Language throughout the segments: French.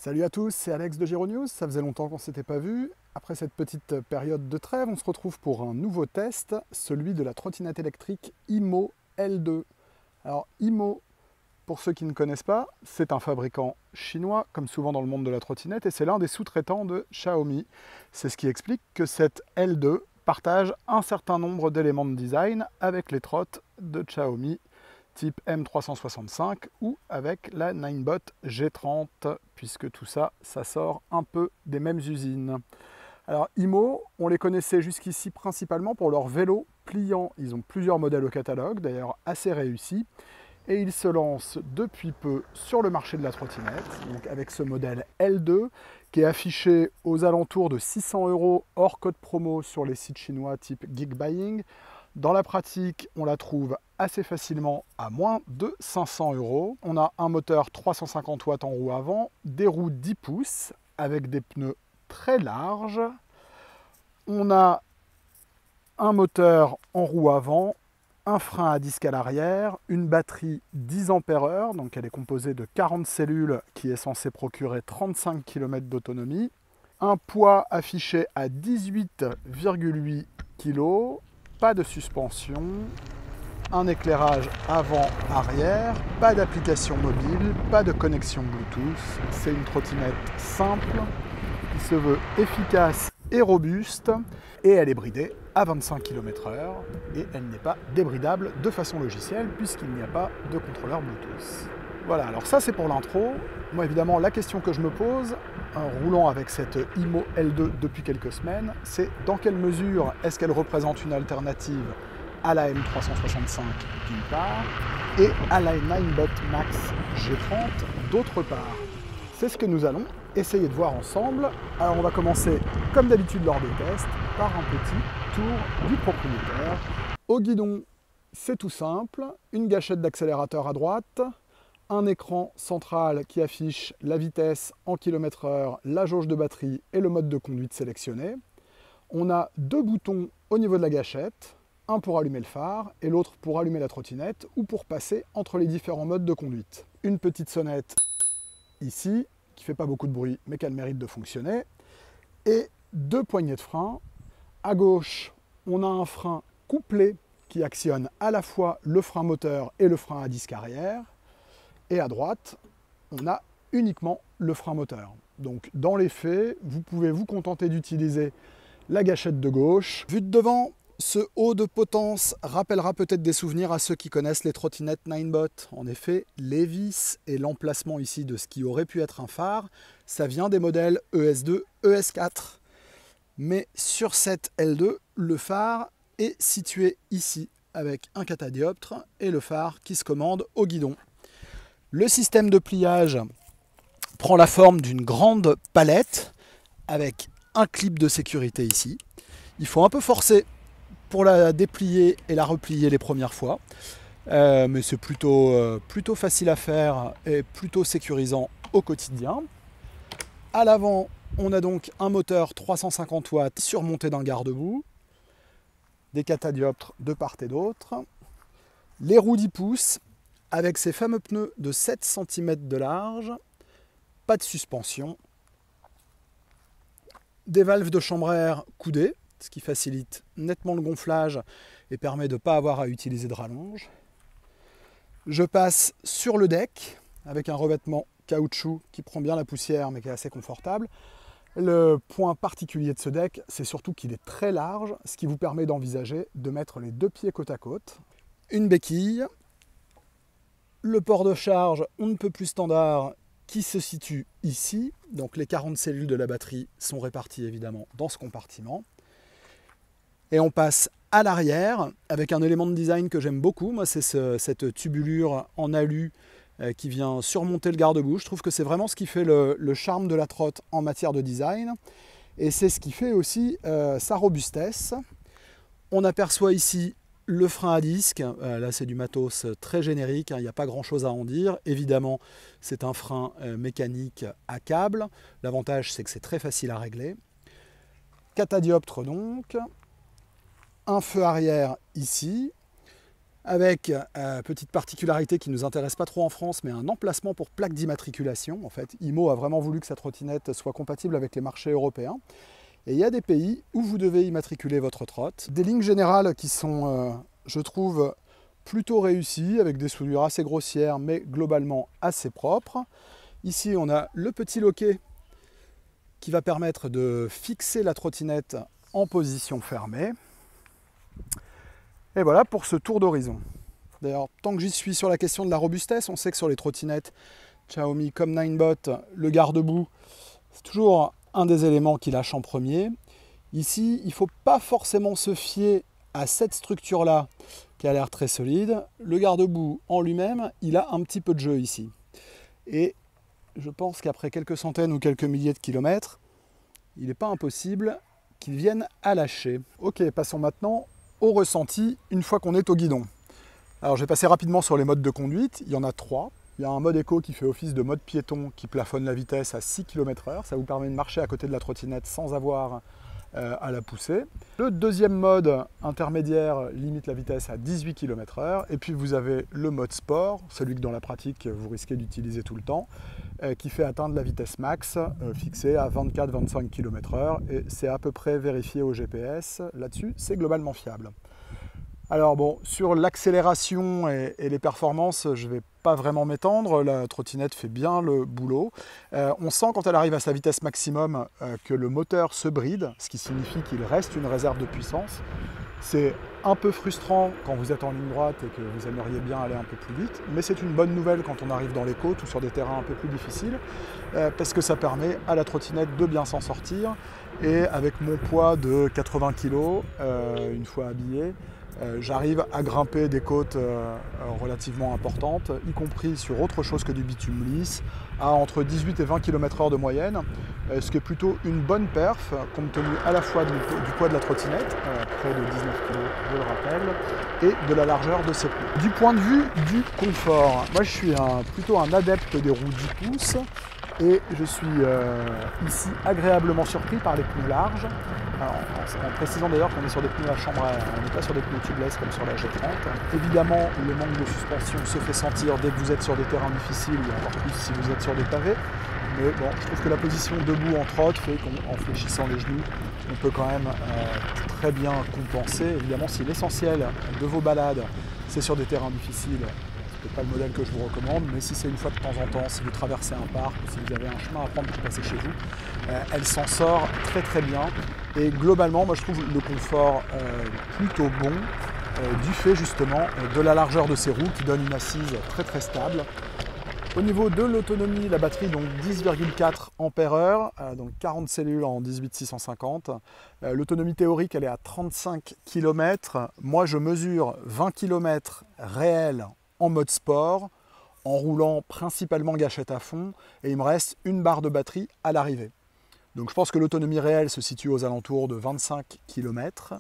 Salut à tous, c'est Alex de Gironews. Ça faisait longtemps qu'on ne s'était pas vu. Après cette petite période de trêve, on se retrouve pour un nouveau test, celui de la trottinette électrique IMO L2. Alors IMO, pour ceux qui ne connaissent pas, c'est un fabricant chinois, comme souvent dans le monde de la trottinette, et c'est l'un des sous-traitants de Xiaomi. C'est ce qui explique que cette L2 partage un certain nombre d'éléments de design avec les trottes de Xiaomi type M365 ou avec la Ninebot G30, puisque tout ça, ça sort un peu des mêmes usines. Alors IMO, on les connaissait jusqu'ici principalement pour leurs vélos pliants. Ils ont plusieurs modèles au catalogue, d'ailleurs assez réussis, et ils se lancent depuis peu sur le marché de la trottinette, donc avec ce modèle L2 qui est affiché aux alentours de 600 € hors code promo sur les sites chinois type Geek Buying. Dans la pratique, on la trouve assez facilement à moins de 500 €. On a un moteur 350 watts en roue avant, des roues 10 pouces avec des pneus très larges. On a un moteur en roue avant, un frein à disque à l'arrière, une batterie 10 ampères-heure, donc elle est composée de 40 cellules qui est censée procurer 35 km d'autonomie. Un poids affiché à 18,8 kg. Pas de suspension, un éclairage avant-arrière, pas d'application mobile, pas de connexion Bluetooth. C'est une trottinette simple qui se veut efficace et robuste, et elle est bridée à 25 km/h et elle n'est pas débridable de façon logicielle puisqu'il n'y a pas de contrôleur Bluetooth. Voilà, alors ça c'est pour l'intro. Moi évidemment la question que je me pose en roulant avec cette IMO L2 depuis quelques semaines, c'est dans quelle mesure est-ce qu'elle représente une alternative à la M365 d'une part et à la Ninebot Max G30 d'autre part. C'est ce que nous allons essayer de voir ensemble. Alors on va commencer comme d'habitude lors des tests par un petit tour du propriétaire. Au guidon, c'est tout simple, une gâchette d'accélérateur à droite, un écran central qui affiche la vitesse en km/h, la jauge de batterie et le mode de conduite sélectionné. On a deux boutons au niveau de la gâchette, un pour allumer le phare et l'autre pour allumer la trottinette ou pour passer entre les différents modes de conduite. Une petite sonnette ici, qui ne fait pas beaucoup de bruit mais qui a le mérite de fonctionner, et deux poignées de frein. À gauche, on a un frein couplé qui actionne à la fois le frein moteur et le frein à disque arrière. Et à droite, on a uniquement le frein moteur. Donc dans les faits, vous pouvez vous contenter d'utiliser la gâchette de gauche. Vu de devant, ce haut de potence rappellera peut-être des souvenirs à ceux qui connaissent les trottinettes Ninebot. En effet, les vis et l'emplacement ici de ce qui aurait pu être un phare, ça vient des modèles ES2, ES4. Mais sur cette L2, le phare est situé ici, avec un catadioptre et le phare qui se commande au guidon. Le système de pliage prend la forme d'une grande palette avec un clip de sécurité ici. Il faut un peu forcer pour la déplier et la replier les premières fois, mais c'est plutôt facile à faire et plutôt sécurisant au quotidien. À l'avant, on a donc un moteur 350 watts surmonté d'un garde-boue, des catadioptres de part et d'autre, les roues 10 pouces avec ces fameux pneus de 7 cm de large, pas de suspension, des valves de chambre à air coudées, ce qui facilite nettement le gonflage et permet de ne pas avoir à utiliser de rallonge. Je passe sur le deck avec un revêtement caoutchouc qui prend bien la poussière mais qui est assez confortable. Le point particulier de ce deck, c'est surtout qu'il est très large, ce qui vous permet d'envisager de mettre les deux pieds côte à côte. Une béquille, le port de charge, on ne peut plus standard, qui se situe ici. Donc les 40 cellules de la batterie sont réparties évidemment dans ce compartiment. Et on passe à l'arrière avec un élément de design que j'aime beaucoup. Moi, c'est cette tubulure en alu qui vient surmonter le garde-boue. Je trouve que c'est vraiment ce qui fait le charme de la trotte en matière de design. Et c'est ce qui fait aussi sa robustesse. On aperçoit ici le frein à disque, là c'est du matos très générique, il n'y a pas grand chose à en dire. Évidemment, c'est un frein mécanique à câble. L'avantage, c'est que c'est très facile à régler. Catadioptre donc, un feu arrière ici, avec, petite particularité qui ne nous intéresse pas trop en France, mais un emplacement pour plaque d'immatriculation. En fait, IMO a vraiment voulu que sa trottinette soit compatible avec les marchés européens. Et il y a des pays où vous devez immatriculer votre trotte. Des lignes générales qui sont, je trouve, plutôt réussies, avec des soudures assez grossières, mais globalement assez propres. Ici, on a le petit loquet qui va permettre de fixer la trottinette en position fermée. Et voilà pour ce tour d'horizon. D'ailleurs, tant que j'y suis sur la question de la robustesse, on sait que sur les trottinettes Xiaomi comme Ninebot, le garde-boue, c'est toujours un des éléments qui lâche en premier. Ici, il ne faut pas forcément se fier à cette structure-là qui a l'air très solide. Le garde-boue en lui-même, il a un petit peu de jeu ici. Et je pense qu'après quelques centaines ou quelques milliers de kilomètres, il n'est pas impossible qu'il vienne à lâcher. Ok, passons maintenant au ressenti une fois qu'on est au guidon. Alors je vais passer rapidement sur les modes de conduite. Il y en a 3. Il y a un mode éco qui fait office de mode piéton qui plafonne la vitesse à 6 km/h. Ça vous permet de marcher à côté de la trottinette sans avoir à la pousser. Le deuxième mode intermédiaire limite la vitesse à 18 km/h. Et puis vous avez le mode sport, celui que dans la pratique vous risquez d'utiliser tout le temps, qui fait atteindre la vitesse max fixée à 24-25 km/h. Et c'est à peu près vérifié au GPS. Là-dessus, c'est globalement fiable. Alors bon, sur l'accélération et les performances, je ne vais pas vraiment m'étendre, la trottinette fait bien le boulot. On sent quand elle arrive à sa vitesse maximum que le moteur se bride, ce qui signifie qu'il reste une réserve de puissance. C'est un peu frustrant quand vous êtes en ligne droite et que vous aimeriez bien aller un peu plus vite, mais c'est une bonne nouvelle quand on arrive dans les côtes ou sur des terrains un peu plus difficiles, parce que ça permet à la trottinette de bien s'en sortir. Et avec mon poids de 80 kg, une fois habillé, j'arrive à grimper des côtes relativement importantes, y compris sur autre chose que du bitume lisse, à entre 18 et 20 km/h de moyenne, ce qui est plutôt une bonne perf, compte tenu à la fois du poids de la trottinette, près de 19 kg, je le rappelle, et de la largeur de ses pneus. Du point de vue du confort, moi je suis plutôt un adepte des roues 10 pouces, et je suis ici agréablement surpris par les pneus larges. Alors, en précisant d'ailleurs qu'on est sur des pneus à chambre à air, on n'est pas sur des pneus tubeless comme sur la G30. Évidemment, le manque de suspension se fait sentir dès que vous êtes sur des terrains difficiles, et encore plus si vous êtes sur des pavés. Mais bon, je trouve que la position debout en trotte fait qu'en fléchissant les genoux, on peut quand même très bien compenser. Évidemment, si l'essentiel de vos balades, c'est sur des terrains difficiles, c'est pas le modèle que je vous recommande, mais si c'est une fois de temps en temps, si vous traversez un parc ou si vous avez un chemin à prendre pour passer chez vous, elle s'en sort très très bien. Et globalement, moi je trouve le confort plutôt bon, du fait justement de la largeur de ces roues qui donne une assise très très stable. Au niveau de l'autonomie, la batterie, donc 10,4 Ah, donc 40 cellules en 18650. L'autonomie théorique, elle est à 35 km. Moi, je mesure 20 km réels en mode sport, en roulant principalement gâchette à fond, et il me reste une barre de batterie à l'arrivée. Donc je pense que l'autonomie réelle se situe aux alentours de 25 km,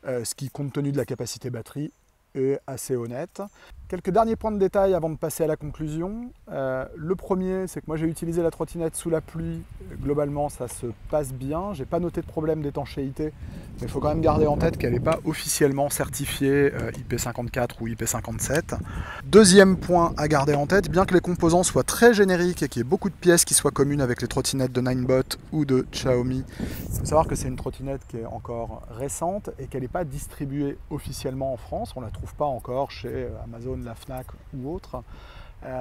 ce qui, compte tenu de la capacité batterie, est assez honnête. Quelques derniers points de détail avant de passer à la conclusion. Le premier, c'est que moi j'ai utilisé la trottinette sous la pluie. Globalement, ça se passe bien. J'ai pas noté de problème d'étanchéité, mais il faut quand même garder en tête qu'elle n'est pas officiellement certifiée IP54 ou IP57. Deuxième point à garder en tête, bien que les composants soient très génériques et qu'il y ait beaucoup de pièces qui soient communes avec les trottinettes de Ninebot ou de Xiaomi, il faut savoir que c'est une trottinette qui est encore récente et qu'elle n'est pas distribuée officiellement en France. On ne la trouve pas encore chez Amazon, la Fnac ou autre.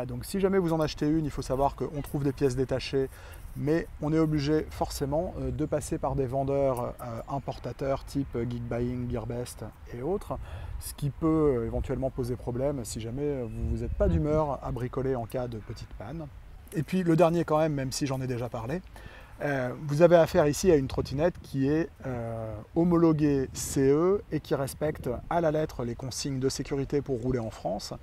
Donc si jamais vous en achetez une, il faut savoir qu'on trouve des pièces détachées, mais on est obligé forcément de passer par des vendeurs importateurs type Geekbuying, Gearbest et autres, ce qui peut éventuellement poser problème si jamais vous n'êtes pas d'humeur à bricoler en cas de petite panne. Et puis le dernier quand même si j'en ai déjà parlé, vous avez affaire ici à une trottinette qui est homologuée CE et qui respecte à la lettre les consignes de sécurité pour rouler en France,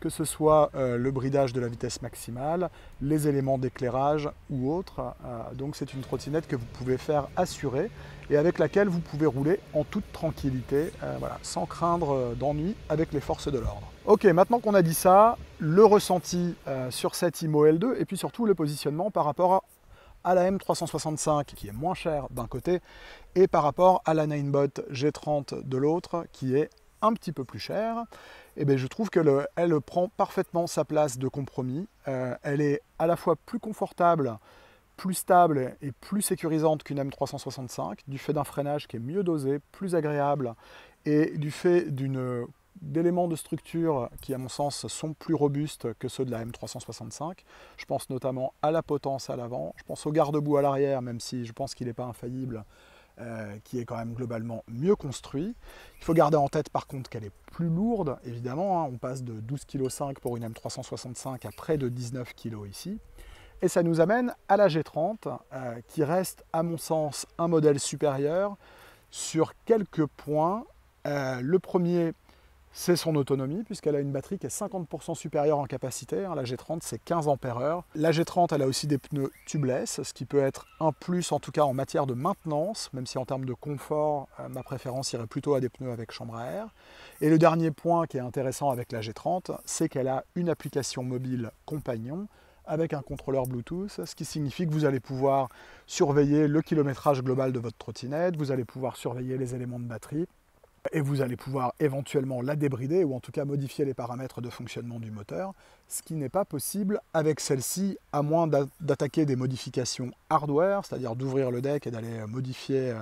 que ce soit le bridage de la vitesse maximale, les éléments d'éclairage ou autres. Donc c'est une trottinette que vous pouvez faire assurer et avec laquelle vous pouvez rouler en toute tranquillité, voilà, sans craindre d'ennui avec les forces de l'ordre. Ok, maintenant qu'on a dit ça, le ressenti sur cette IMO L2 et puis surtout le positionnement par rapport à la M365 qui est moins chère d'un côté et par rapport à la Ninebot G30 de l'autre qui est un petit peu plus chère, et bien je trouve qu'elle prend parfaitement sa place de compromis. Elle est à la fois plus confortable, plus stable et plus sécurisante qu'une M365, du fait d'un freinage qui est mieux dosé, plus agréable, et du fait d'éléments de structure qui, à mon sens, sont plus robustes que ceux de la M365. Je pense notamment à la potence à l'avant, je pense au garde-boue à l'arrière, même si je pense qu'il n'est pas infaillible, qui est quand même globalement mieux construit. Il faut garder en tête par contre qu'elle est plus lourde, évidemment, hein. On passe de 12,5 kg pour une M365 à près de 19 kg ici. Et ça nous amène à la G30, qui reste à mon sens un modèle supérieur sur quelques points. Le premier, c'est son autonomie, puisqu'elle a une batterie qui est 50% supérieure en capacité. La G30, c'est 15 ampères-heure. La G30, elle a aussi des pneus tubeless, ce qui peut être un plus, en tout cas en matière de maintenance, même si en termes de confort, ma préférence irait plutôt à des pneus avec chambre à air. Et le dernier point qui est intéressant avec la G30, c'est qu'elle a une application mobile compagnon, avec un contrôleur Bluetooth, ce qui signifie que vous allez pouvoir surveiller le kilométrage global de votre trottinette, vous allez pouvoir surveiller les éléments de batterie, et vous allez pouvoir éventuellement la débrider, ou en tout cas modifier les paramètres de fonctionnement du moteur, ce qui n'est pas possible avec celle-ci, à moins d'attaquer des modifications hardware, c'est-à-dire d'ouvrir le deck et d'aller modifier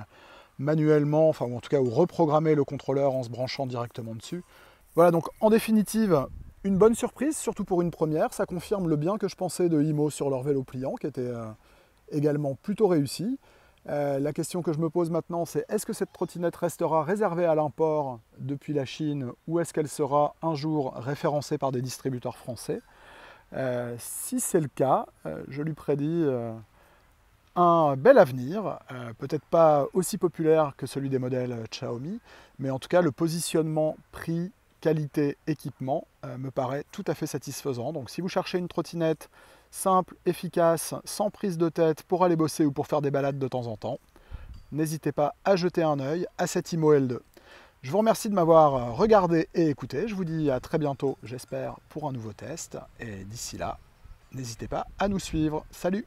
manuellement, enfin ou en tout cas ou reprogrammer le contrôleur en se branchant directement dessus. Voilà, donc en définitive, une bonne surprise, surtout pour une première. Ça confirme le bien que je pensais de IMO sur leur vélo pliant, qui était également plutôt réussi. La question que je me pose maintenant, c'est est-ce que cette trottinette restera réservée à l'import depuis la Chine, ou est-ce qu'elle sera un jour référencée par des distributeurs français? Si c'est le cas, je lui prédis un bel avenir, peut-être pas aussi populaire que celui des modèles Xiaomi, mais en tout cas le positionnement prix, qualité, équipement me paraît tout à fait satisfaisant. Donc si vous cherchez une trottinette simple, efficace, sans prise de tête pour aller bosser ou pour faire des balades de temps en temps, n'hésitez pas à jeter un œil à cette IMO L2. Je vous remercie de m'avoir regardé et écouté. Je vous dis à très bientôt, j'espère, pour un nouveau test. Et d'ici là, n'hésitez pas à nous suivre. Salut!